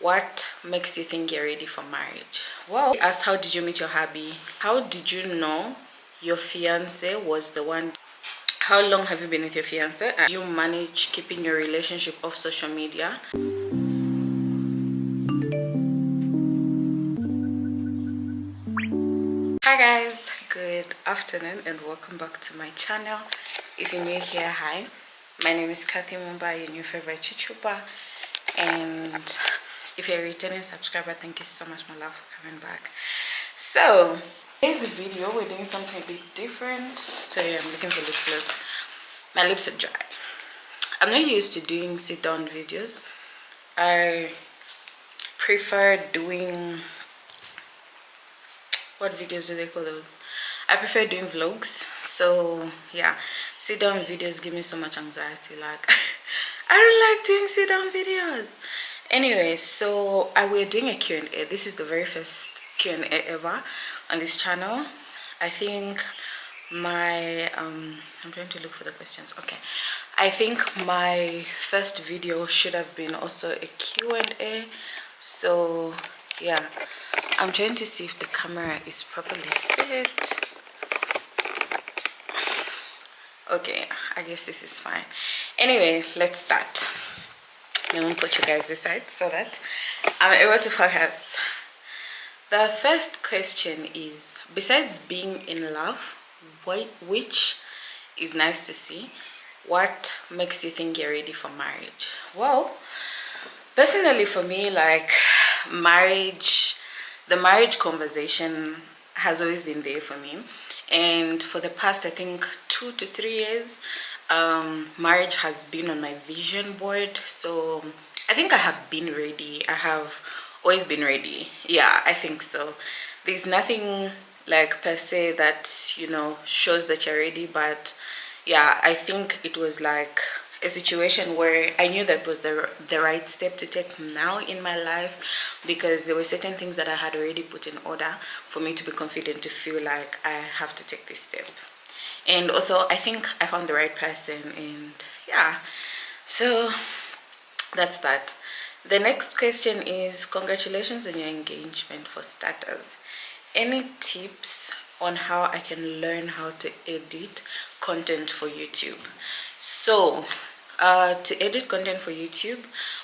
What makes you think you're ready for marriage? Well, I asked, how did you meet your hubby? How did you know your fiance was the one? How long have you been with your fiance? And you manage keeping your relationship off social media? Hi guys, good afternoon and welcome back to my channel. If you're new here, hi, my name is Cathy Mwenda, your new favorite YouTuber, and if you're a returning subscriber, thank you so much, my love, for coming back. So today's video, we're doing something a bit different. So yeah, I'm looking for lip gloss. My lips are dry. I'm not used to doing sit down videos. I prefer doing, what videos do they call those? I prefer doing vlogs. So yeah, sit down videos give me so much anxiety. Like I don't like doing sit down videos. Anyway, so we're doing a Q&A. This is the very first Q&A ever on this channel. I think my I'm trying to look for the questions. Okay, I think my first video should have been also a Q&A. So yeah, I'm trying to see if the camera is properly set. Okay, I guess this is fine. Anyway, let's start. I'm gonna put you guys aside so that I'm able to focus. The first question is, besides being in love, which is nice to see, what makes you think you're ready for marriage? Well, personally for me, like marriage, the marriage conversation has always been there for me. And for the past, I think 2 to 3 years, marriage has been on my vision board. So I think I have been ready. I have always been ready. Yeah, I think so. There's nothing like per se that, you know, shows that you're ready, but yeah, I think it was like a situation where I knew that was the right step to take now in my life, because there were certain things that I had already put in order for me to be confident to feel like I have to take this step. And also I think I found the right person, and yeah, so that's that. The next question is, congratulations on your engagement for starters. Any tips on how I can learn how to edit content for YouTube? So to edit content for YouTube,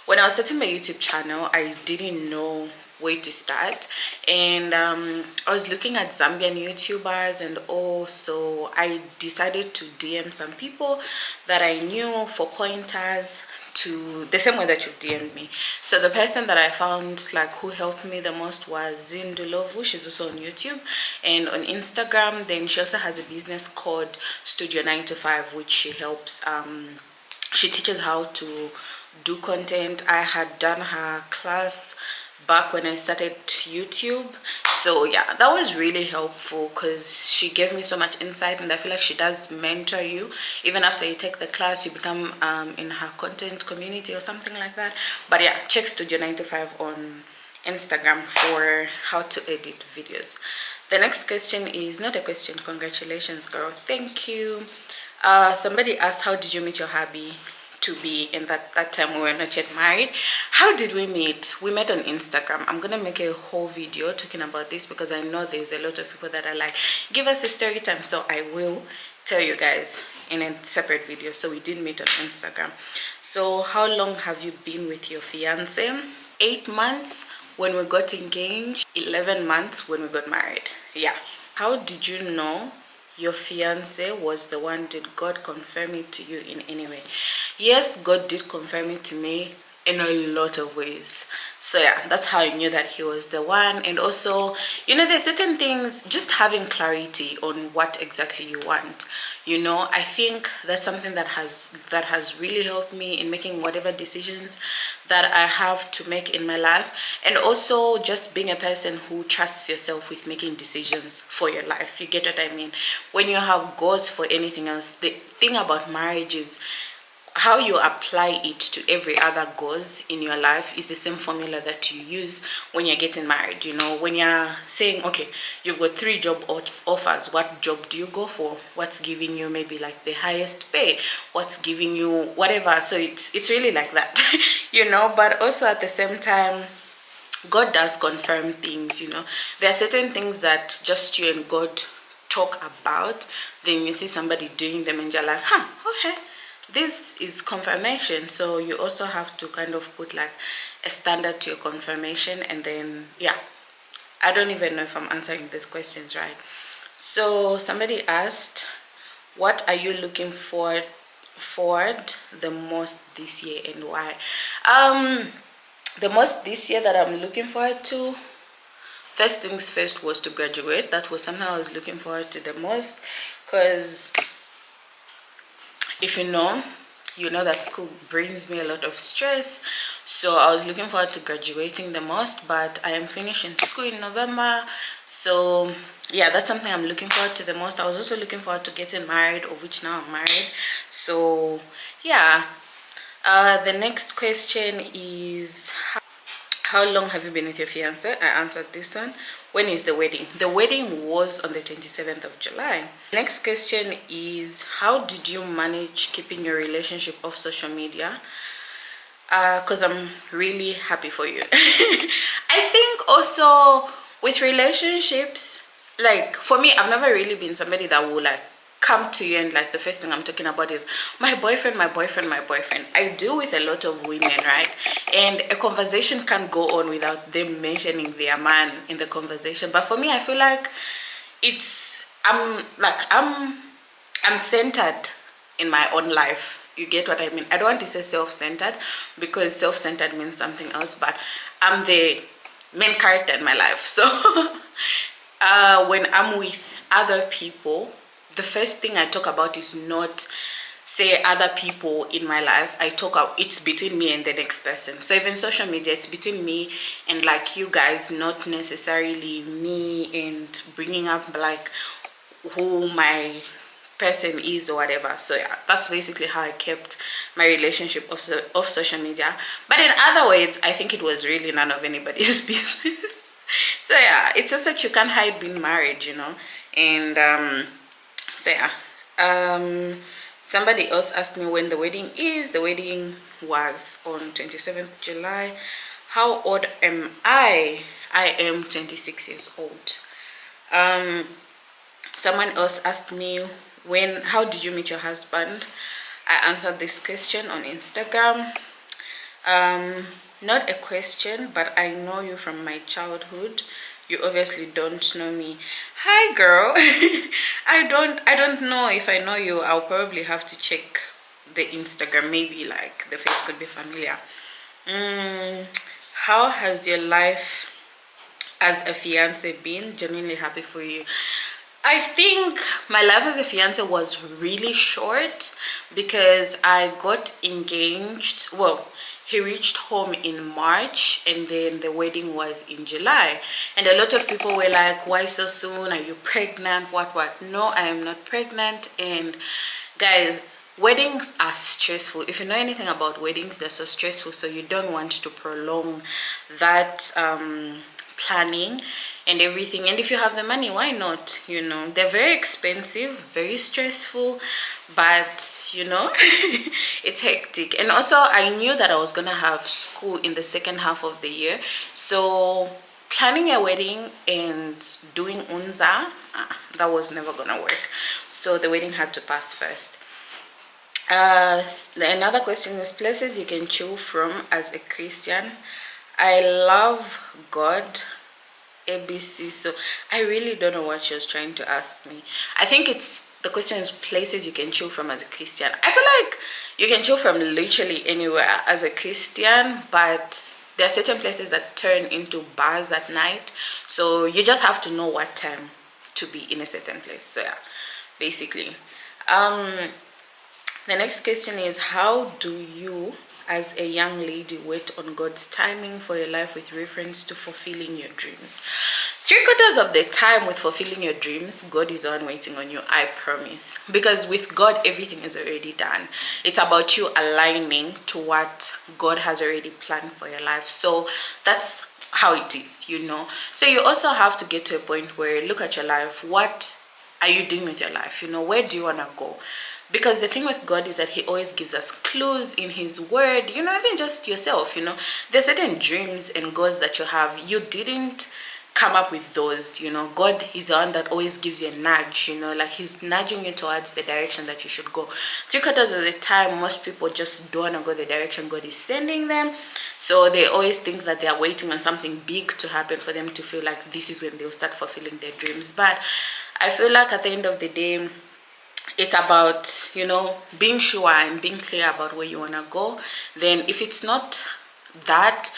when I was starting my YouTube channel, I didn't know where to start, and I was looking at Zambian YouTubers, and also I decided to DM some people that I knew for pointers, to the same way that you've DM'd me. So the person that I found, like, who helped me the most was Zindulovu. She's also on YouTube and on Instagram. Then she also has a business called Studio 9 to 5, which she helps she teaches how to do content. I had done her class back when I started YouTube. So yeah, that was really helpful because she gave me so much insight, and I feel like she does mentor you. Even after you take the class, you become in her content community or something like that. But yeah, check Studio 9 to 5 on Instagram for how to edit videos. The next question is not a question. Congratulations, girl. Thank you. Somebody asked, how did you meet your hubby to be in that time we were not yet married? How did we meet? We met on Instagram. I'm gonna make a whole video talking about this because I know there's a lot of people that are like, give us a story time. So I will tell you guys in a separate video. So we did meet on Instagram. So how long have you been with your fiance? 8 months when we got engaged, 11 months when we got married. Yeah. How did you know your fiance was the one? Did God confirm it to you in any way? Yes, God did confirm it to me in a lot of ways. So yeah, that's how I knew that he was the one. And also, you know, there's certain things, just having clarity on what exactly you want, you know, I think that's something that has really helped me in making whatever decisions that I have to make in my life. And also just being a person who trusts yourself with making decisions for your life. You get what I mean? When you have goals for anything else, the thing about marriage is how you apply it to every other goals in your life is the same formula that you use when you're getting married. You know, when you're saying, okay, you've got 3 job offers, what job do you go for? What's giving you maybe like the highest pay? What's giving you whatever? So it's really like that. You know, but also at the same time, God does confirm things, you know. There are certain things that just you and God talk about, then you see somebody doing them and you're like, huh, okay, this is confirmation. So you also have to kind of put like a standard to your confirmation. And then, yeah, I don't even know if I'm answering these questions right. So somebody asked, what are you looking forward the most this year and why? The most this year that I'm looking forward to, first things first, was to graduate. That was something I was looking forward to the most, because if you know that school brings me a lot of stress. So I was looking forward to graduating the most, but I am finishing school in November. So yeah, that's something I'm looking forward to the most. I was also looking forward to getting married, of which now I'm married. So yeah, the next question is, how long have you been with your fiance? I answered this one. When is the wedding? The wedding was on the 27th of July. Next question is, how did you manage keeping your relationship off social media? Because I'm really happy for you. I think also with relationships, like for me, I've never really been somebody that will like come to you and like the first thing I'm talking about is my boyfriend, my boyfriend, my boyfriend. I deal with a lot of women, right? And a conversation can't go on without them mentioning their man in the conversation. But for me, I feel like I'm centered in my own life. You get what I mean? I don't want to say self-centered, because self-centered means something else, but I'm the main character in my life. So when I'm with other people, the first thing I talk about is not say other people in my life. It's between me and the next person. So even social media, it's between me and like you guys, not necessarily me and bringing up like who my person is or whatever. So yeah, that's basically how I kept my relationship off social media. But in other words, I think it was really none of anybody's business. So yeah, it's just that you can't hide being married, you know. And so yeah, somebody else asked me when the wedding is. The wedding was on 27th July. How old am I? I am 26 years old. Someone else asked me, how did you meet your husband? I answered this question on Instagram. Not a question, but I know you from my childhood. You obviously don't know me. Hi girl. I don't know if I know you. I'll probably have to check the Instagram. Maybe like the face could be familiar. How has your life as a fiance been? Genuinely happy for you. I think my life as a fiance was really short because I got engaged. Well, he reached home in March and then the wedding was in July. And a lot of people were like, why so soon? Are you pregnant? What? No, I am not pregnant. And guys, weddings are stressful. If you know anything about weddings, they're so stressful. So you don't want to prolong that planning and everything. And if you have the money, why not? You know, they're very expensive, very stressful, but you know, it's hectic. And also I knew that I was gonna have school in the second half of the year, so planning a wedding and doing unza, that was never gonna work. So the wedding had to pass first. Another question is places you can chill from as a Christian. I love God, ABC. So I really don't know what she was trying to ask me. I think the question is places you can chill from as a Christian. I feel like you can chill from literally anywhere as a Christian, but there are certain places that turn into bars at night. So you just have to know what time to be in a certain place. So yeah, basically. The next question is, how do you as a young lady wait on God's timing for your life with reference to fulfilling your dreams? 3/4 of the time with fulfilling your dreams, God is the one waiting on you, I promise. Because with God, everything is already done. It's about you aligning to what God has already planned for your life. So that's how it is, you know. So you also have to get to a point where look at your life. What are you doing with your life? You know, where do you want to go? because the thing with God is that he always gives us clues in his word, you know, even just yourself, you know, there's certain dreams and goals that you have, you didn't come up with those, you know. God is the one that always gives you a nudge, you know, like he's nudging you towards the direction that you should go. 3/4 of the time, most people just don't want to go the direction God is sending them, so they always think that they are waiting on something big to happen for them to feel like this is when they'll start fulfilling their dreams. But I feel like at the end of the day, it's about, you know, being sure and being clear about where you want to go. Then if it's not that,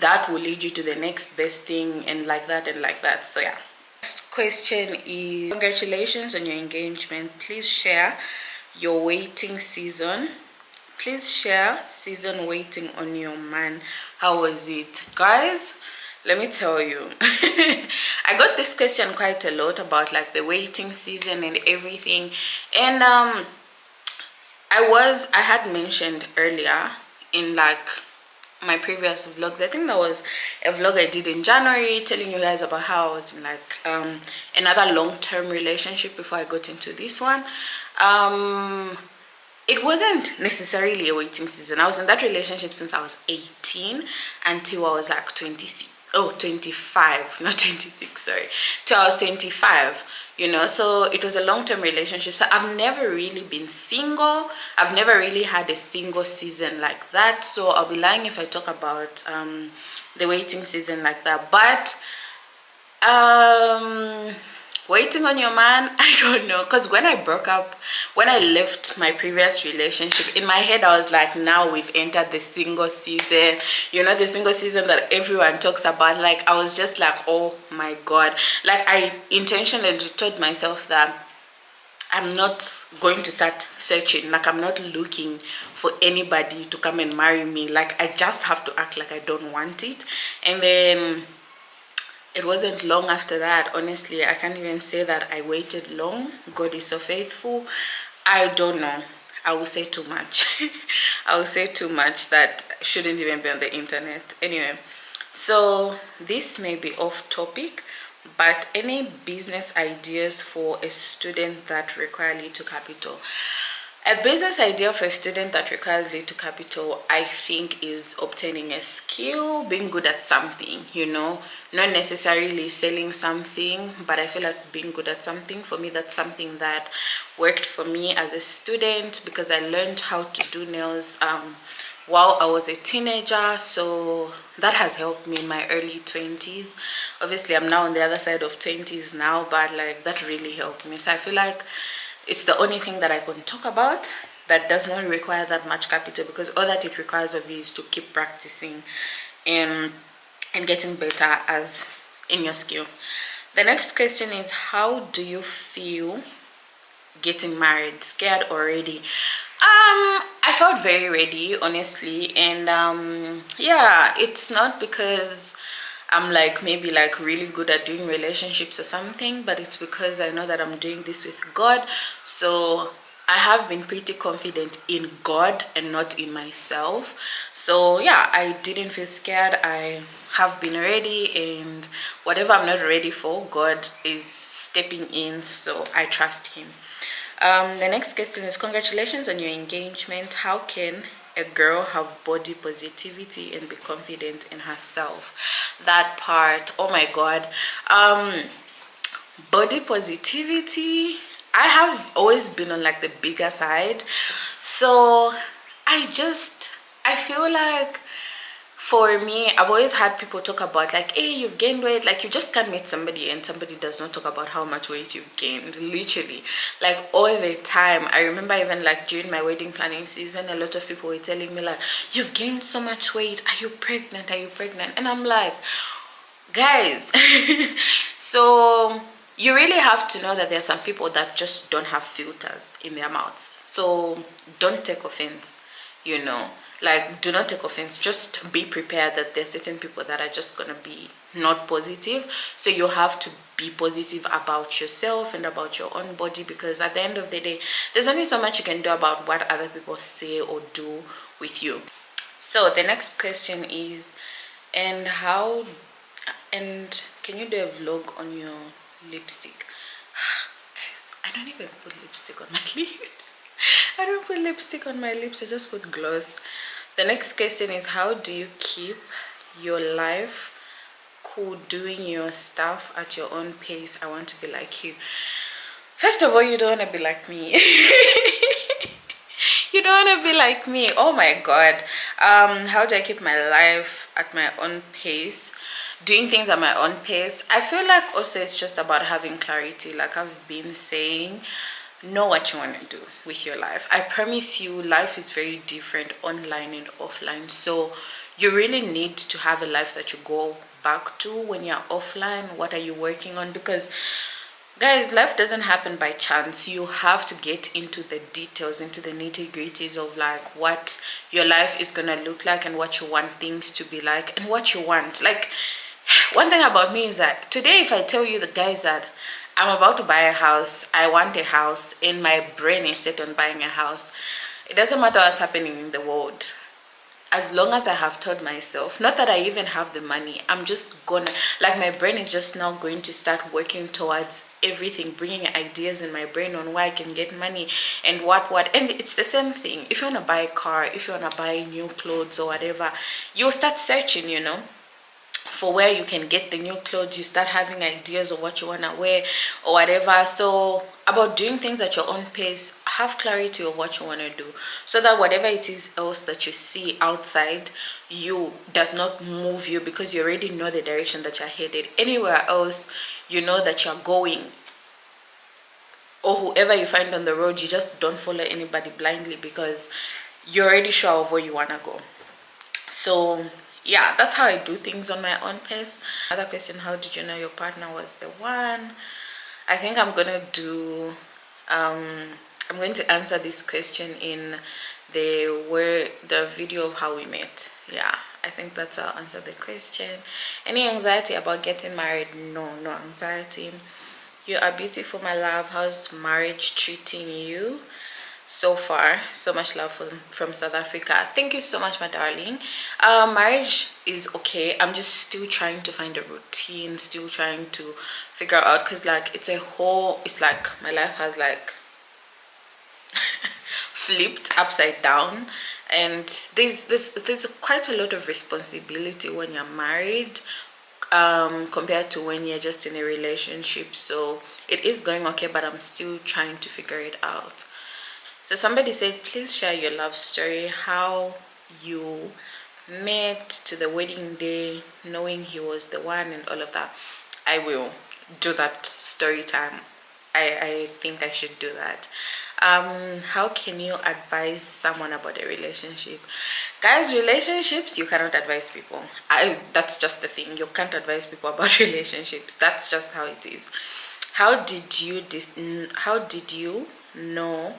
that will lead you to the next best thing, and like that and like that. So yeah. Next question is, congratulations on your engagement. Please share your waiting season. Please share season waiting on your man. How was it, guys? Let me tell you. I got this question quite a lot about like the waiting season and everything, and I had mentioned earlier in like my previous vlogs, I think that was a vlog I did in January, telling you guys about how I was in like another long-term relationship before I got into this one. It wasn't necessarily a waiting season. I was in that relationship since I was 18 until I was like 26. Oh, 25, not 26, sorry, till I was 25, you know. So it was a long-term relationship, so I've never really been single. I've never really had a single season like that, so I'll be lying if I talk about the waiting season like that. But waiting on your man, I don't know, because when I left my previous relationship, in my head I was like, now we've entered the single season, you know, the single season that everyone talks about. Like I was just like, oh my god, like I intentionally told myself that I'm not going to start searching, like I'm not looking for anybody to come and marry me, like I just have to act like I don't want it. And then it wasn't long after that, honestly, I can't even say that I waited long. God is so faithful. I don't know, I will say too much. I will say too much that shouldn't even be on the internet. Anyway, so this may be off topic, but any business ideas for a student that require little capital? A business idea for a student that requires little capital, I think, is obtaining a skill, being good at something, you know, not necessarily selling something, but I feel like being good at something. For me, that's something that worked for me as a student, because I learned how to do nails while I was a teenager, so that has helped me in my early 20s. Obviously, I'm now on the other side of 20s now, but like that really helped me. So I feel like it's the only thing that I can talk about that does not require that much capital, because all that it requires of you is to keep practicing and getting better as in your skill. The next question is, how do you feel getting married? Scared or ready? I felt very ready, honestly, and yeah, it's not because I'm like maybe like really good at doing relationships or something, but it's because I know that I'm doing this with God. So I have been pretty confident in God and not in myself. So yeah, I didn't feel scared. I have been ready, and whatever I'm not ready for, God is stepping in, so I trust him. The next question is, congratulations on your engagement. How can a girl have body positivity and be confident in herself? That part, oh my god. Body positivity, I have always been on like the bigger side, so I feel like for me, I've always had people talk about like, hey, you've gained weight. Like, you just can't meet somebody and somebody does not talk about how much weight you've gained, literally, like all the time. I remember even like during my wedding planning season, a lot of people were telling me like, you've gained so much weight, are you pregnant, are you pregnant? And I'm like, guys, so you really have to know that there are some people that just don't have filters in their mouths. So don't take offense, you know, like do not take offense. Just be prepared that there's certain people that are just gonna be not positive. So you have to be positive about yourself and about your own body, because at the end of the day, there's only so much you can do about what other people say or do with you. So the next question is, and can you do a vlog on your lipstick? Guys, I don't even put lipstick on my lips. I don't put lipstick on my lips, I just put gloss. The next question is, how do you keep your life cool doing your stuff at your own pace? I want to be like you. First of all, you don't want to be like me. You don't want to be like me. Oh my god. How do I keep my life at my own pace, doing things at my own pace? I feel like also it's just about having clarity, like I've been saying. Know what you want to do with your life. I promise you, life is very different online and offline, so you really need to have a life that you go back to when you're offline. What are you working on? Because guys, life doesn't happen by chance. You have to get into the details, into the nitty-gritties of like what your life is gonna look like and what you want things to be like and what you want. Like, one thing about me is that today, if I tell you, the guys, that I'm about to buy a house, I want a house, and my brain is set on buying a house, it doesn't matter what's happening in the world. As long as I have told myself, not that I even have the money, I'm just gonna, like, my brain is just now going to start working towards everything, bringing ideas in my brain on where I can get money and what. And it's the same thing. If you want to buy a car, if you want to buy new clothes or whatever, you'll start searching, for where you can get the new clothes. You start having ideas of what you want to wear or whatever. So about doing things at your own pace, have clarity of what you want to do, so that whatever it is else that you see outside you does not move you, because you already know the direction that you're headed. Anywhere else, you know that you're going, or whoever you find on the road, you just don't follow anybody blindly, because you're already sure of where you want to go. So yeah, that's how I do things on my own pace. Another question, how did you know your partner was the one? I think I'm going to answer this question in the video of how we met. Yeah, I think that's how I'll answer the question. Any anxiety about getting married? No anxiety. You are beautiful, my love. How's marriage treating you so far? So much love from South Africa. Thank you so much, my darling. Marriage is okay. I'm just still trying to find a routine, still trying to figure out, because like it's like my life has like flipped upside down, and there's quite a lot of responsibility when you're married, compared to when you're just in a relationship. So it is going okay, but I'm still trying to figure it out. So somebody said, please share your love story, how you met to the wedding day, knowing he was the one and all of that. I will do that story time. I think I should do that. How can you advise someone about a relationship? Guys, relationships, you cannot advise people. That's just the thing. You can't advise people about relationships. That's just how it is. How did you know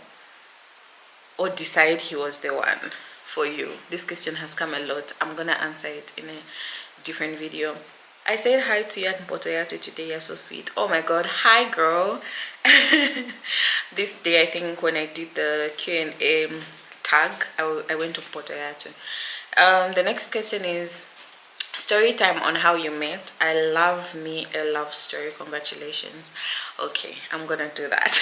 or decide he was the one for you? This question has come a lot. I'm gonna answer it in a different video. I said hi to you at Mpotoyato today. You're so sweet. Oh my god, hi girl. This day, I think when I did the Q&A tag, I went to Mpotoyato. The next question is story time on how you met. I love me a love story. Congratulations. Okay, I'm gonna do that.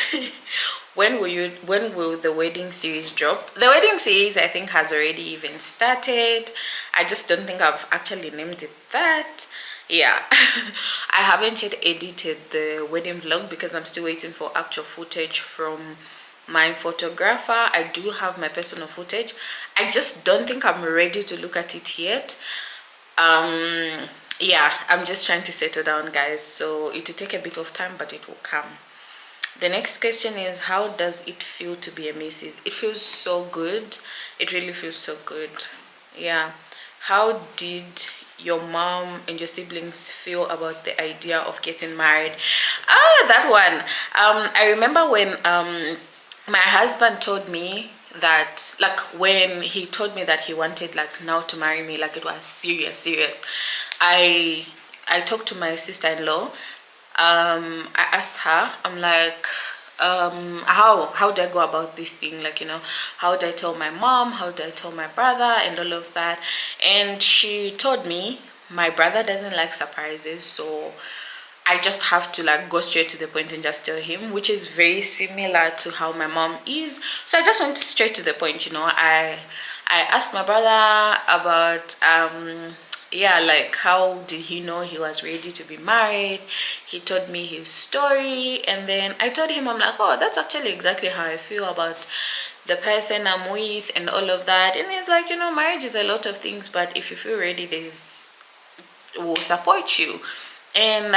When will the wedding series drop? The wedding series, I think, has already even started. I just don't think I've actually named it that. Yeah. I haven't yet edited the wedding vlog because I'm still waiting for actual footage from my photographer. I do have my personal footage. I just don't think I'm ready to look at it yet. Yeah, I'm just trying to settle down, guys, so it will take a bit of time, but it will come. The next question is, how does it feel to be a Mrs.? It feels so good. It really feels so good. Yeah. How did your mom and your siblings feel about the idea of getting married? That one. I remember when my husband told me that, like, when he told me that he wanted, like, now to marry me, like, it was serious. I talked to my sister-in-law. I asked her, I'm like, how do I go about this thing? Like, how do I tell my mom? How do I tell my brother? And all of that. And she told me my brother doesn't like surprises, so I just have to like go straight to the point and just tell him, which is very similar to how my mom is. So I just went straight to the point, you know. I asked my brother about yeah, like how did he know he was ready to be married. He told me his story, and then I told him, I'm like, oh, that's actually exactly how I feel about the person I'm with and all of that. And he's like, you know, marriage is a lot of things, but if you feel ready, will support you. And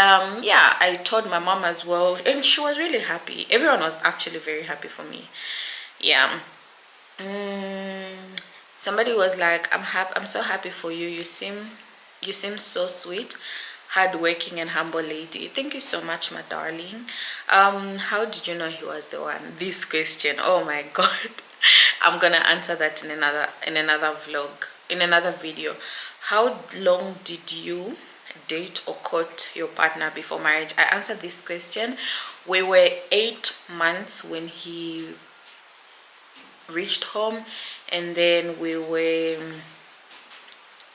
yeah, I told my mom as well, and she was really happy. Everyone was actually very happy for me. Yeah. Somebody was like, I'm so happy for you. You seem so sweet, hardworking and humble lady. Thank you so much, my darling. How did you know he was the one? This question, oh my god. I'm gonna answer that in another vlog, in another video. How long did you date or court your partner before marriage? I answered this question. We were 8 months when he reached home, and then we were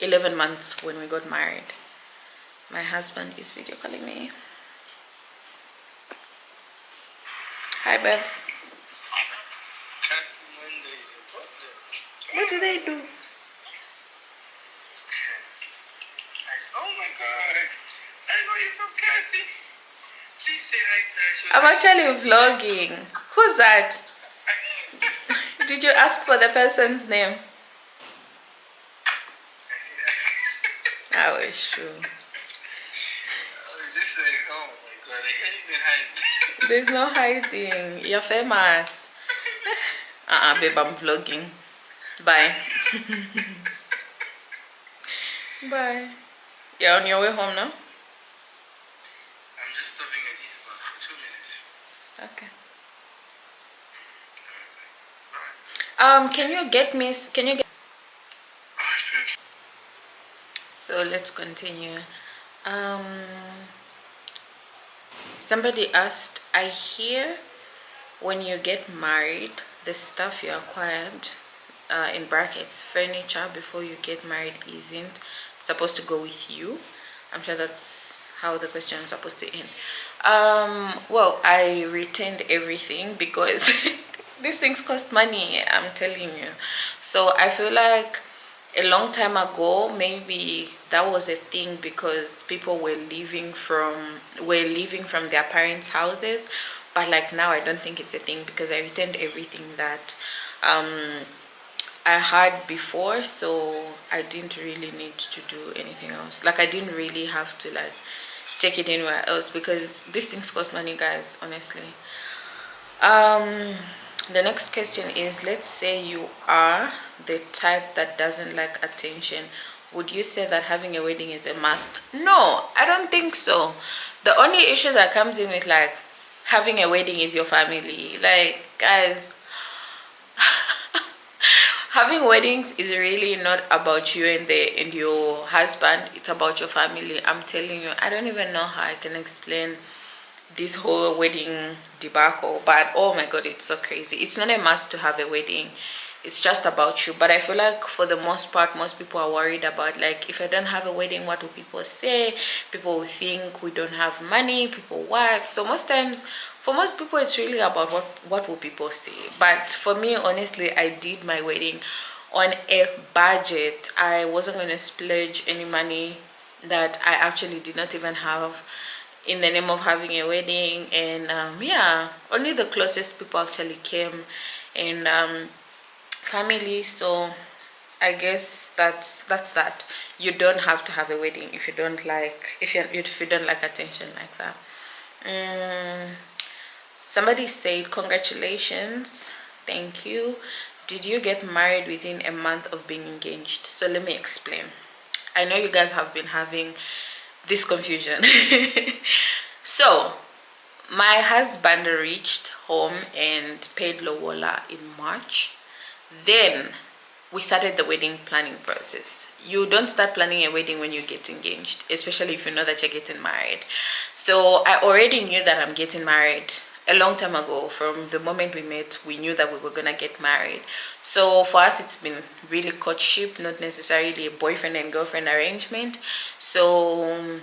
11 months when we got married. My husband is video calling me. Hi, babe. Cathy Mwenda is a problem. What did I do? Oh my god. I know you're from Cathy. Please say hi to her. I'm actually vlogging. Who's that? Did you ask for the person's name? I was sure. Oh, is this like, oh my god, I can't even hide. There's no hiding. You're famous. Babe, I'm vlogging. Bye. Bye. You're on your way home now? I'm just stopping at East Park for 2 minutes. Okay. Alright. Can you get Alright, so let's continue. Somebody asked, I hear when you get married, the stuff you acquired, in brackets, furniture, before you get married isn't supposed to go with you. I'm sure that's how the question is supposed to end. Well, I returned everything because these things cost money, I'm telling you. So I feel like a long time ago, maybe that was a thing because people were leaving from their parents' houses, but like now I don't think it's a thing because I returned everything that I had before, so I didn't really need to do anything else. Like I didn't really have to like take it anywhere else because these things cost money, guys, honestly. The next question is, let's say you are the type that doesn't like attention. Would you say that having a wedding is a must? No, I don't think so. The only issue that comes in with like having a wedding is your family. Like, guys, having weddings is really not about you and your husband. It's about your family. I'm telling you, I don't even know how I can explain this whole wedding debacle, but oh my god, it's so crazy. It's not a must to have a wedding. It's just about you. But I feel like for the most part, most people are worried about like, if I don't have a wedding, what will people say? People will think we don't have money. People what? So most times, for most people, it's really about what will people say. But for me, honestly, I did my wedding on a budget. I wasn't going to splurge any money that I actually did not even have in the name of having a wedding. And yeah, only the closest people actually came, and family. So I guess that's that. You don't have to have a wedding if you don't like if you don't like attention like that. Somebody said, congratulations, thank you. Did you get married within a month of being engaged? So let me explain. I know you guys have been having this confusion. So my husband reached home and paid lobola in March. Then we started the wedding planning process. You don't start planning a wedding when you get engaged, especially if you know that you're getting married. So I already knew that I'm getting married a long time ago. From the moment we met, we knew that we were gonna get married. So for us, it's been really courtship, not necessarily a boyfriend and girlfriend arrangement. So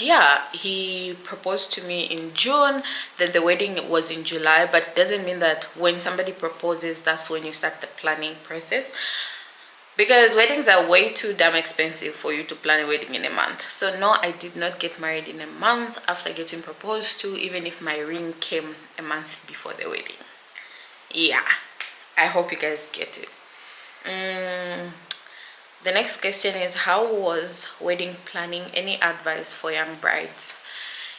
yeah, he proposed to me in June, then the wedding was in July, but it doesn't mean that when somebody proposes, that's when you start the planning process. Because weddings are way too damn expensive for you to plan a wedding in a month. So no, I did not get married in a month after getting proposed to, even if my ring came a month before the wedding. Yeah, I hope you guys get it. The next question is, how was wedding planning? Any advice for young brides?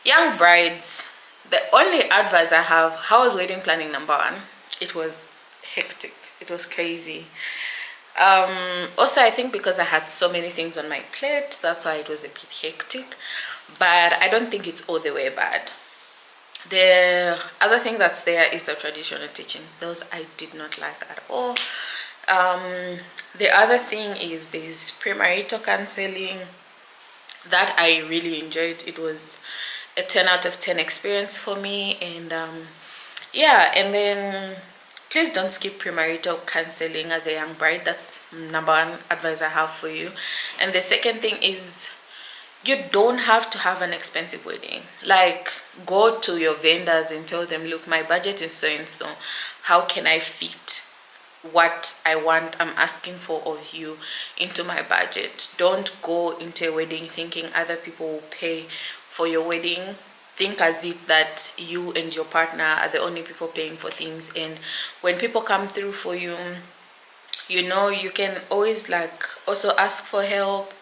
Young brides, the only advice I have, how was wedding planning? Number one, it was hectic. It was crazy. Also, I think because I had so many things on my plate, that's why it was a bit hectic. But I don't think it's all the way bad. The other thing that's there is the traditional teachings. Those I did not like at all. The other thing is there's premarital counseling that I really enjoyed. It was a 10 out of 10 experience for me. And yeah, and then please don't skip premarital counseling as a young bride. That's number one advice I have for you. And the second thing is, you don't have to have an expensive wedding. Like, go to your vendors and tell them, look, my budget is so and so. How can I fit what I want, I'm asking for of you into my budget? Don't go into a wedding thinking other people will pay for your wedding. Think as if that you and your partner are the only people paying for things. And when people come through for you, you know, you can always like also ask for help.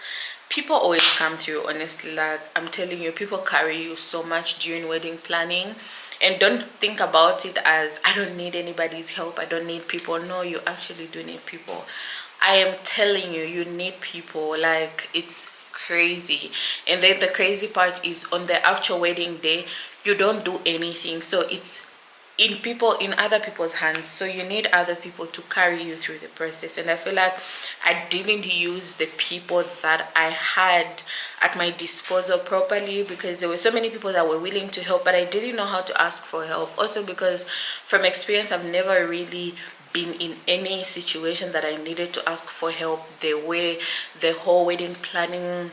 People always come through, honestly. Like, I'm telling you, people carry you so much during wedding planning. And don't think about it as, I don't need anybody's help, I don't need people. No, you actually do need people. I am telling you, you need people. Like, it's crazy. And then the crazy part is, on the actual wedding day, you don't do anything. So it's in other people's hands. So you need other people to carry you through the process. And I feel like I didn't use the people that I had at my disposal properly, because there were so many people that were willing to help, but I didn't know how to ask for help. Also because from experience, I've never really been in any situation that I needed to ask for help the way the whole wedding planning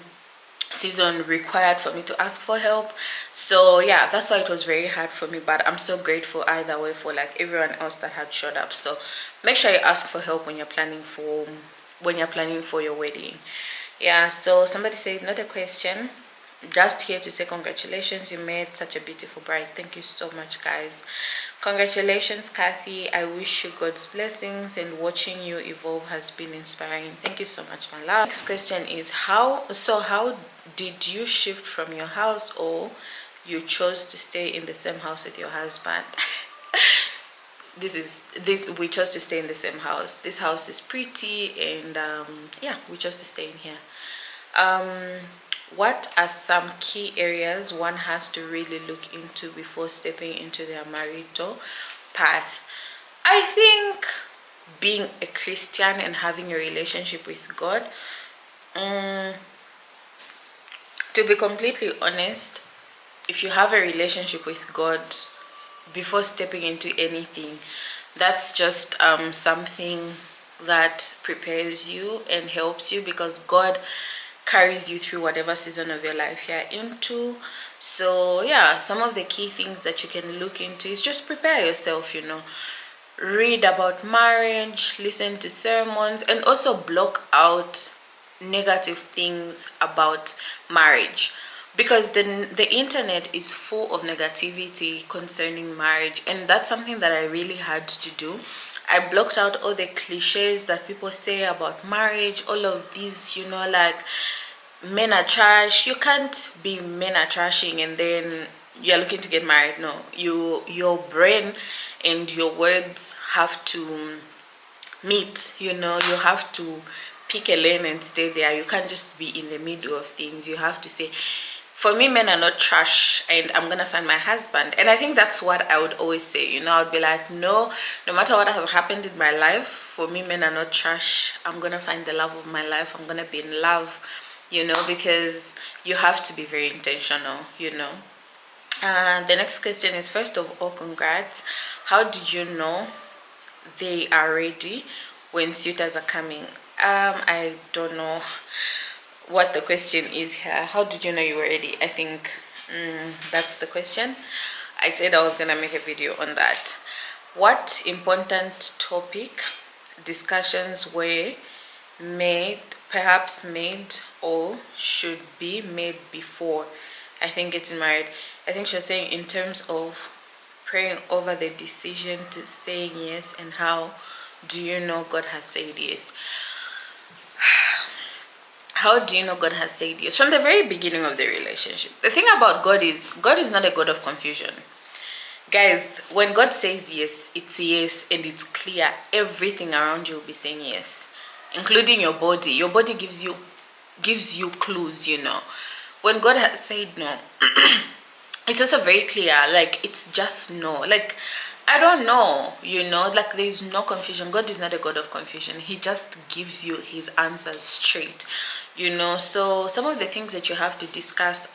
season required for me to ask for help. So yeah, that's why it was very hard for me, but I'm so grateful either way for like everyone else that had showed up. So make sure you ask for help when you're planning for your wedding. Yeah, so somebody said, not a question, just here to say congratulations, you made such a beautiful bride. Thank you so much, guys. Congratulations, Cathy. I wish you God's blessings, and watching you evolve has been inspiring. Thank you so much, my love. Next question is, how did you shift from your house, or you chose to stay in the same house with your husband? We chose to stay in the same house. This house is pretty, and yeah, we chose to stay in here. What are some key areas one has to really look into before stepping into their marital path? I think being a Christian and having a relationship with God. To be completely honest, if you have a relationship with God before stepping into anything, that's just something that prepares you and helps you, because God carries you through whatever season of your life you're into. So yeah, some of the key things that you can look into is just prepare yourself, you know, read about marriage, listen to sermons, and also block out negative things about marriage, because the internet is full of negativity concerning marriage, and that's something that I really had to do. I blocked out all the cliches that people say about marriage, all of these, you know, like men are trash. You can't be men are trashing and then you're looking to get married. No, your brain and your words have to meet, you know. You have to pick a lane and stay there. You can't just be in the middle of things. You have to say, for me, men are not trash, and I'm gonna find my husband. And I think that's what I would always say, you know. I would be like, no matter what has happened in my life, for me, men are not trash. I'm gonna find the love of my life. I'm gonna be in love, you know, because you have to be very intentional, you know. The next question is, first of all, congrats. How did you know they are ready when suitors are coming? I don't know. what the question is here. How did you know you were ready? I think that's the question. I said I was gonna make a video on that. What important topic discussions were perhaps made or should be made before I think getting married? I think she was saying in terms of praying over the decision to saying yes, and how do you know God has said yes? How do you know God has said yes? From the very beginning of the relationship. The thing about God is not a God of confusion. Guys, when God says yes, it's yes, and it's clear. Everything around you will be saying yes, including your body. Your body gives you clues, you know. When God has said no, it's also very clear. Like, it's just no. Like, I don't know, you know, like there's no confusion. God is not a God of confusion. He just gives you his answers straight, you know. So some of the things that you have to discuss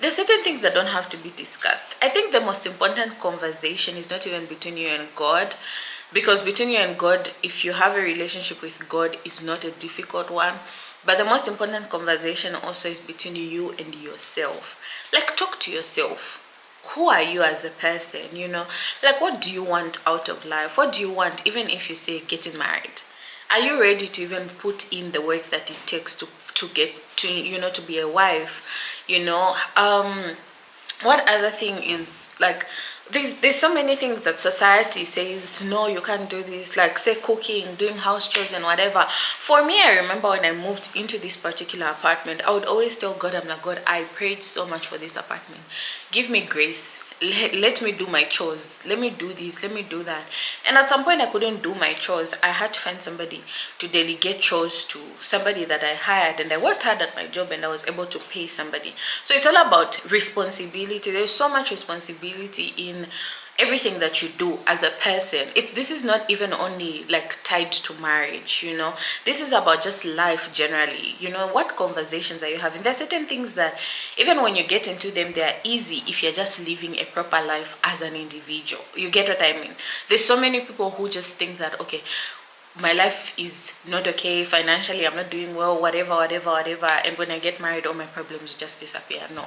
there's certain things that don't have to be discussed. I think the most important conversation is not even between you and God, because between you and God, if you have a relationship with God, it's not a difficult one. But the most important conversation also is between you and yourself. Like, talk to yourself. Who are you as a person, you know? Like, what do you want out of life? What do you want, even if you say getting married? Are you ready to even put in the work that it takes to get to, you know, to be a wife, you know? What other thing is, like, there's so many things that society says no, you can't do this, like say cooking, doing house chores and whatever. For me, I remember when I moved into this particular apartment, I would always tell God, I'm like, God, I prayed so much for this apartment. Give me grace. Let me do my chores. Let me do this. Let me do that. And at some point, I couldn't do my chores. I had to find somebody to delegate chores to, somebody that I hired. And I worked hard at my job, and I was able to pay somebody. So it's all about responsibility. There's so much responsibility in everything that you do as a person. This is not even only like tied to marriage, you know. This is about just life generally, you know. What conversations are you having? There are certain things that even when you get into them, they are easy if you're just living a proper life as an individual. You get what I mean? There's so many people who just think that, okay, my life is not okay financially, I'm not doing well, whatever, and when I get married, all my problems just disappear. No.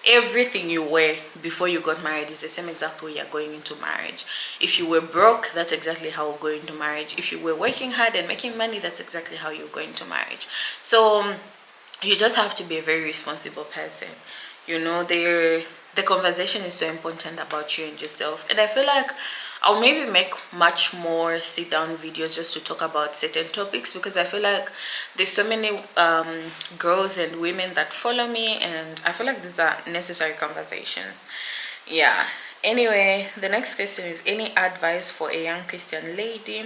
Everything you were before you got married is the same exact way you're going into marriage. If you were broke, that's exactly how you're going to marriage. If you were working hard and making money, that's exactly how you're going to marriage. So you just have to be a very responsible person. You know, the conversation is so important about you and yourself. And I feel like I'll maybe make much more sit-down videos just to talk about certain topics, because I feel like there's so many girls and women that follow me, and I feel like these are necessary conversations. Yeah. Anyway, the next question is, any advice for a young Christian lady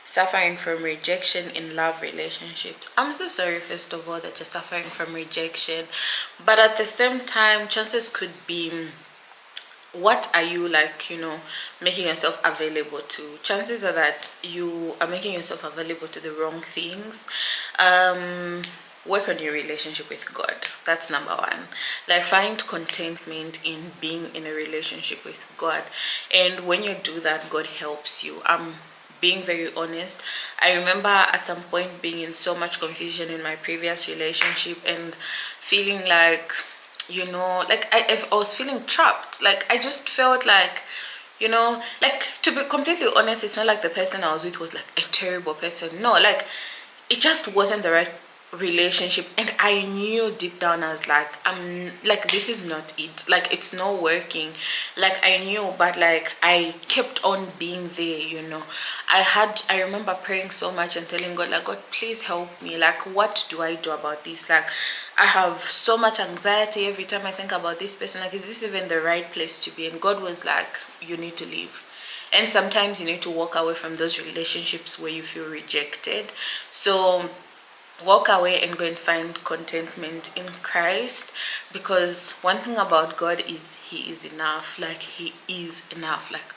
suffering from rejection in love relationships? I'm so sorry, first of all, that you're suffering from rejection, but at the same time, chances could be, what are you, like, you know, making yourself available to? Chances are that you are making yourself available to the wrong things. Work on your relationship with God. That's number one. Like, find contentment in being in a relationship with God, and when you do that, God helps you. Being very honest, I remember at some point being in so much confusion in my previous relationship and feeling like, you know, like I was feeling trapped. Like, I just felt like, you know, like, to be completely honest, it's not like the person I was with was like a terrible person. No, like, it just wasn't the right relationship, and I knew deep down, I was like, I'm like, this is not it, like, it's not working. Like, I knew, but like, I kept on being there, you know. I remember praying so much and telling God, like, God, please help me. Like, what do I do about this? Like, I have so much anxiety every time I think about this person. Like, is this even the right place to be? And God was like, you need to leave. And sometimes you need to walk away from those relationships where you feel rejected. So walk away and go and find contentment in Christ, because one thing about God is he is enough. Like, he is enough. Like,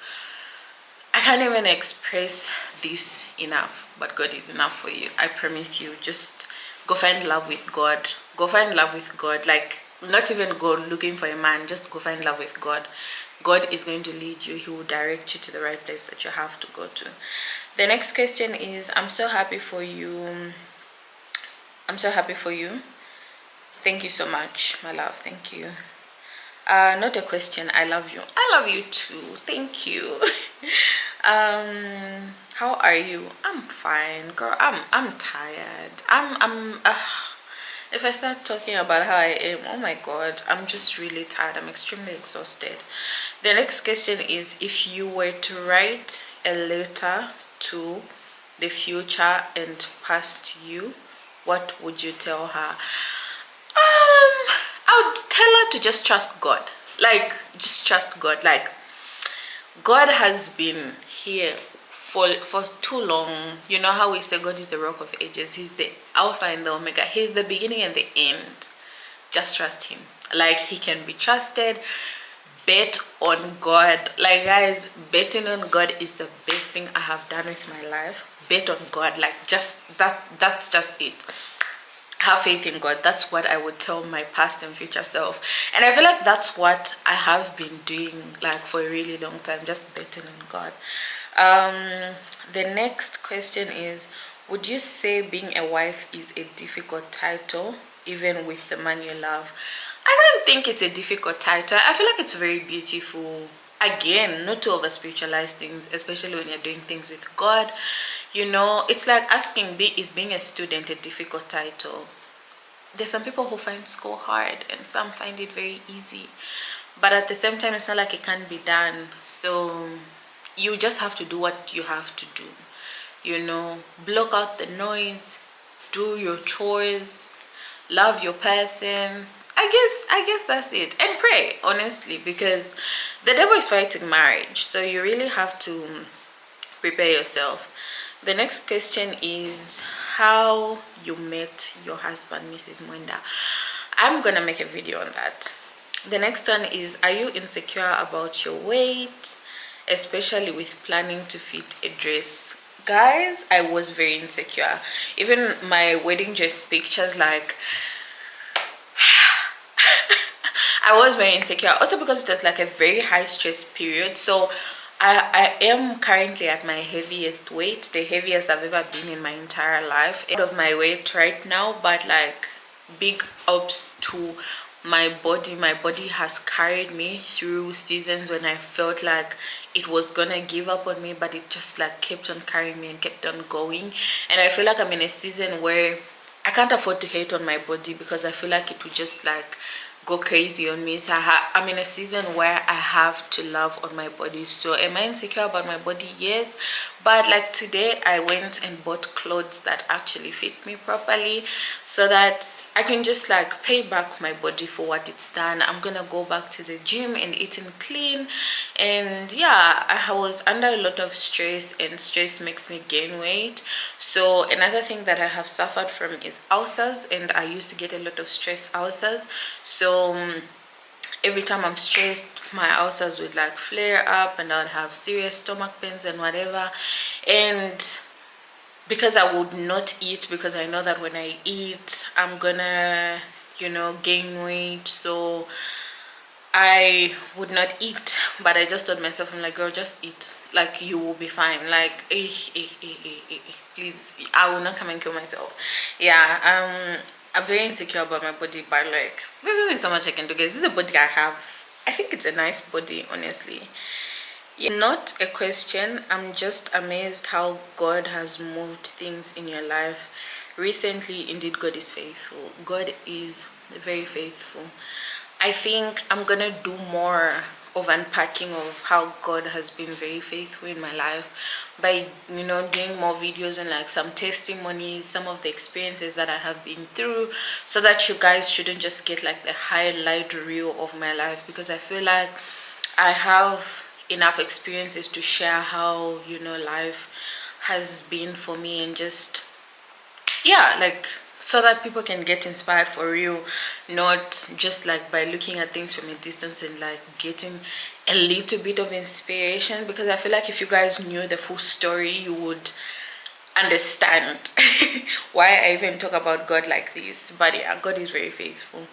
I can't even express this enough, but God is enough for you. I promise you. Just go find love with God. Go find love with God. Like, not even go looking for a man, just go find love with God. God is going to lead you. He will direct you to the right place that you have to go to. The next question is, I'm so happy for you. I'm so happy for you. Thank you so much, my love. Thank you. Not a question. I love you. I love you too. Thank you. How are you? I'm fine, girl. I'm tired. If I start talking about how I am, oh my god, I'm just really tired. I'm extremely exhausted. The next question is, if you were to write a letter to the future and past you, what would you tell her? I would tell her to just trust God. Like, just trust God. Like, God has been here for too long. You know how we say God is the rock of ages. He's the Alpha and the Omega. He's the beginning and the end. Just trust him. Like, he can be trusted. Bet on God. Like, guys, betting on God is the best thing I have done with my life. Bet on God. Like, just that's just it. Have faith in God. That's what I would tell my past and future self. And I feel like that's what I have been doing, like, for a really long time, just betting on God. The next question is, would you say being a wife is a difficult title, even with the man you love? I don't think it's a difficult title. I feel like it's very beautiful. Again, not to over spiritualize things, especially when you're doing things with God. You know, it's like asking, is being a student a difficult title? There's some people who find school hard and some find it very easy. But at the same time, it's not like it can't be done. So you just have to do what you have to do. You know, block out the noise, do your chores, love your person. I guess that's it. And pray, honestly, because the devil is fighting marriage. So you really have to prepare yourself. The next question is how you met your husband, Mrs. Mwenda. I'm gonna make a video on that. The next one is, are you insecure about your weight, especially with planning to fit a dress? Guys, I was very insecure. Even my wedding dress pictures, like, I was very insecure. Also because it was like a very high stress period. So I am currently at my heaviest weight, the heaviest I've ever been in my entire life. Out of my weight right now, but like, big ups to my body. My body has carried me through seasons when I felt like it was gonna give up on me, but it just like kept on carrying me and kept on going. And I feel like I'm in a season where I can't afford to hate on my body, because I feel like it would just like go crazy on me. So I'm in a season where I have to love on my body. So am I insecure about my body? Yes, but like today I went and bought clothes that actually fit me properly, so that I can just like pay back my body for what it's done. I'm gonna go back to the gym and eating clean. And yeah, I was under a lot of stress, and stress makes me gain weight. So another thing that I have suffered from is ulcers, and I used to get a lot of stress ulcers. So every time I'm stressed, my ulcers would like flare up, and I'd have serious stomach pains and whatever. And because I would not eat, because I know that when I eat I'm gonna, you know, gain weight, so I would not eat. But I just told myself, I'm like, girl, just eat, like, you will be fine. Like, please, I will not come and kill myself. Yeah, I'm very insecure about my body, but like, there's only so much I can do, guys. This is a body I have. I think it's a nice body, honestly. It's not a question. I'm just amazed how God has moved things in your life recently. Indeed, God is faithful. God is very faithful. I think I'm gonna do more of unpacking of how God has been very faithful in my life by, you know, doing more videos and like some testimonies, some of the experiences that I have been through, so that you guys shouldn't just get like the highlight reel of my life, because I feel like I have enough experiences to share how, you know, life has been for me, and just, yeah, like, so that people can get inspired for real, not just like by looking at things from a distance and like getting a little bit of inspiration. Because I feel like if you guys knew the full story, you would understand why I even talk about God like this. But yeah, God is very faithful.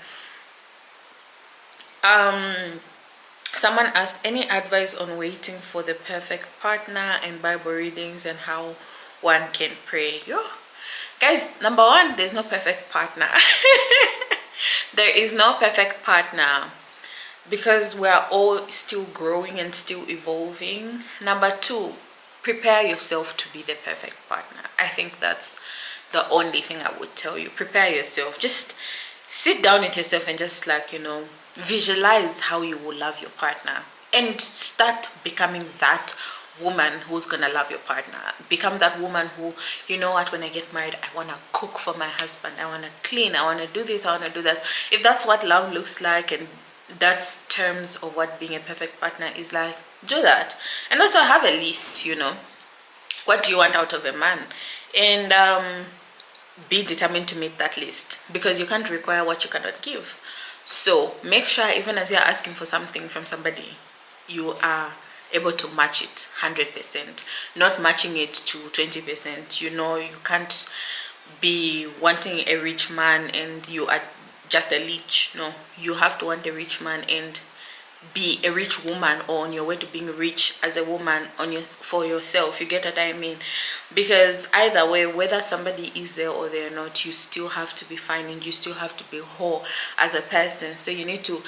Someone asked, any advice on waiting for the perfect partner and Bible readings and how one can pray? Yo, guys, number one, there's no perfect partner. There is no perfect partner because we are all still growing and still evolving. Number two, prepare yourself to be the perfect partner. I think that's the only thing I would tell you. Prepare yourself. Just sit down with yourself and just like, visualize how you will love your partner and start becoming that woman who's gonna love your partner. Become that woman who, you know what, when I get married, I want to cook for my husband, I want to clean, I want to do this, I want to do that. If that's what love looks like and that's terms of what being a perfect partner is like, do that. And also have a list, what do you want out of a man, and be determined to meet that list, because you can't require what you cannot give. So make sure even as you're asking for something from somebody, you are able to match it 100%, not matching it to 20%. You can't be wanting a rich man and you are just a leech. No, you have to want a rich man and be a rich woman, or on your way to being rich as a woman for yourself. You get what I mean? Because either way, whether somebody is there or they're not, you still have to be fine and you still have to be whole as a person. So you need to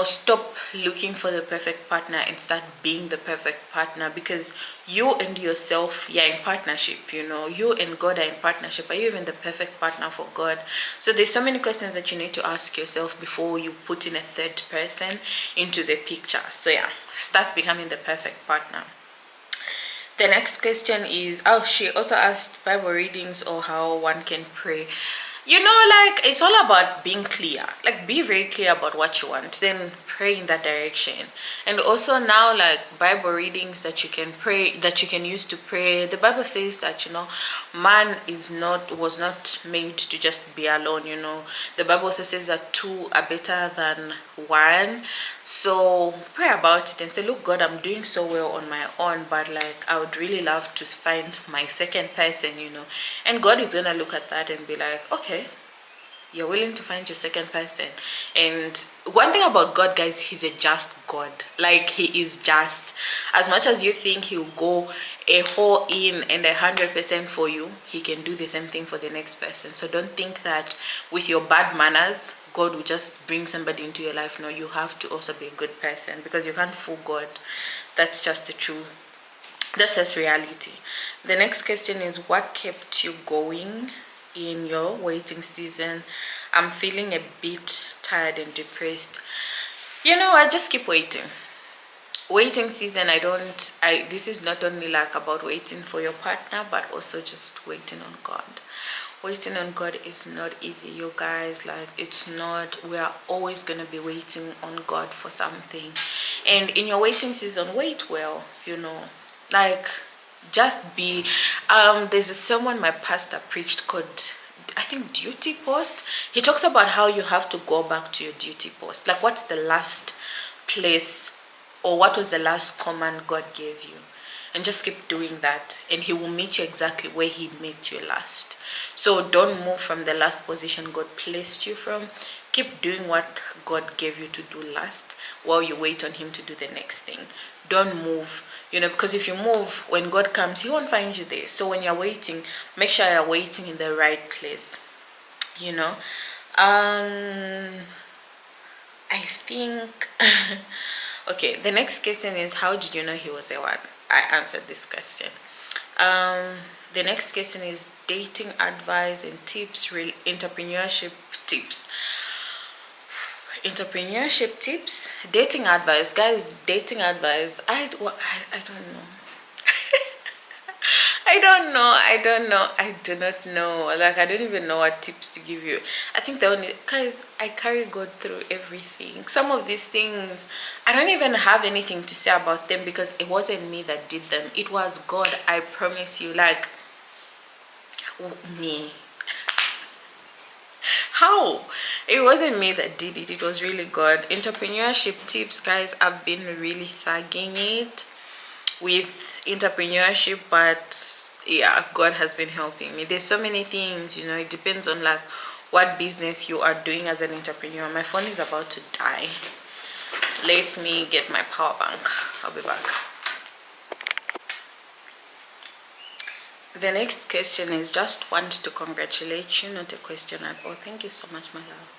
stop looking for the perfect partner and start being the perfect partner, because you and yourself, you're in partnership. You and God are in partnership. Are you even the perfect partner for God? So there's so many questions that you need to ask yourself before you put in a third person into the picture. So yeah, start becoming the perfect partner. The next question is, she also asked Bible readings or how one can pray. It's all about being clear. Be very clear about what you want, then pray in that direction. And also now, Bible readings that you can pray, that you can use to pray. The Bible says that man was not made to just be alone. The Bible also says that two are better than one. So pray about it and say, look, God, I'm doing so well on my own, but I would really love to find my second person. And God is gonna look at that and be like, okay, you're willing to find your second person. And one thing about God, guys, he's a just God. He is just. As much as you think he'll go a whole in and 100% for you, he can do the same thing for the next person. So don't think that with your bad manners, God will just bring somebody into your life. No, you have to also be a good person, because you can't fool God. That's just the truth. That's just reality. The next question is, what kept you going in your waiting season? I'm feeling a bit tired and depressed. I just keep waiting. Waiting season, this is not only about waiting for your partner, but also just waiting on God. Waiting on God is not easy, you guys. It's not. We are always gonna be waiting on God for something. And in your waiting season, wait well. Just be. There's a sermon my pastor preached called, I think, Duty Post. He talks about how you have to go back to your duty post. What's the last place, or what was the last command God gave you? And just keep doing that, and he will meet you exactly where he met you last. So don't move from the last position God placed you from. Keep doing what God gave you to do last while you wait on him to do the next thing. Don't move, because if you move, when God comes, he won't find you there. So when you're waiting, make sure you're waiting in the right place. I think okay, the next question is, how did you know he was a one? I answered this question. The next question is dating advice and tips, entrepreneurship tips. Entrepreneurship tips, dating advice, guys. Dating advice. I don't know. I do not know. I don't even know what tips to give you. I think guys, I carry God through everything. Some of these things, I don't even have anything to say about them, because it wasn't me that did them. It was God. I promise you. Me. How? It wasn't me that did it. It was really God. Entrepreneurship tips, guys. I've been really thugging it with entrepreneurship, but yeah, God has been helping me. There's so many things, it depends on what business you are doing as an entrepreneur. My phone is about to die. Let me get my power bank. I'll be back. The next question is just want to congratulate you, not a question at all. Thank you so much, my love.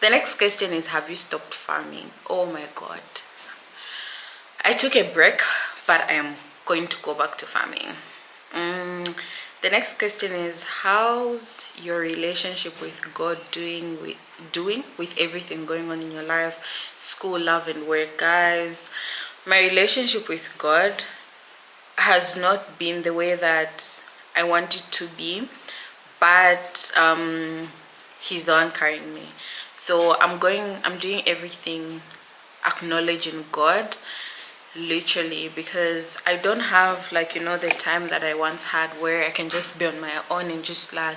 The next question is, have you stopped farming? Oh my god. I took a break, but I am going to go back to farming. The next question is, how's your relationship with God doing with everything going on in your life, school, love, and work? Guys, my relationship with God has not been the way that I want it to be, but he's the one carrying me. So I'm doing everything acknowledging God, literally, because I don't have, like, you know, the time that I once had where I can just be on my own and just like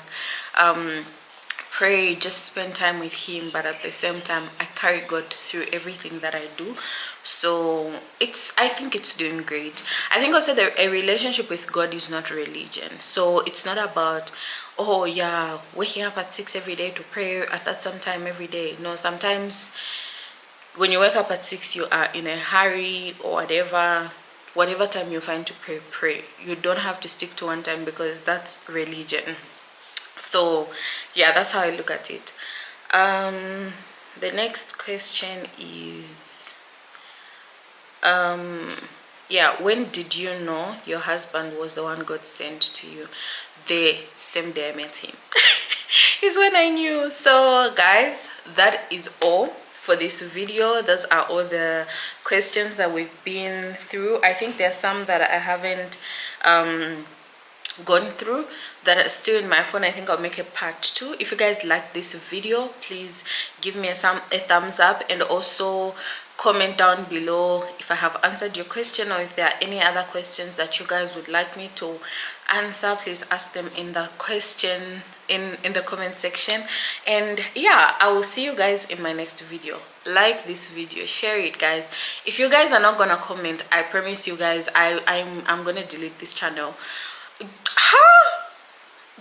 pray, just spend time with him, but at the same time I carry God through everything that I do. So I think it's doing great. I think also that a relationship with God is not religion. So it's not about, oh yeah, waking up at 6 every day to pray at that some time every day. No, sometimes when you wake up at 6, you are in a hurry or whatever time you find to pray. You don't have to stick to one time, because that's religion. So yeah, that's how I look at it. The next question is, yeah, when did you know your husband was the one God sent to you? The same day I met him is when I knew. So guys, that is all for this video. Those are all the questions that we've been through. I think there are some that I haven't gone through that are still in my phone. I think I'll make a part 2. If you guys like this video, please give me a thumbs up, and also comment down below if I have answered your question, or if there are any other questions that you guys would like me to answer. Please ask them in the question in the comment section. And yeah, I will see you guys in my next video. Like this video, share it, guys. If you guys are not gonna comment, I promise you guys, I'm gonna delete this channel.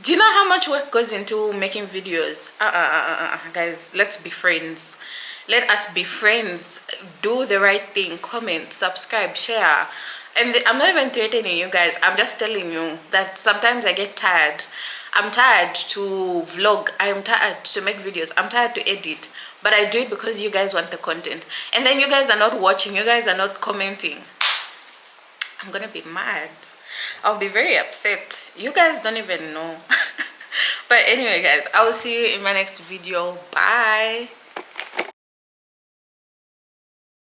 Do you know how much work goes into making videos? Guys, let's be friends. Let us be friends. Do the right thing. Comment, subscribe, share. And I'm not even threatening you guys. I'm just telling you that sometimes I get tired. I'm tired to vlog. I'm tired to make videos. I'm tired to edit. But I do it because you guys want the content. And then you guys are not watching. You guys are not commenting. I'm gonna be mad. I'll be very upset. You guys don't even know. But anyway, guys, I will see you in my next video. Bye.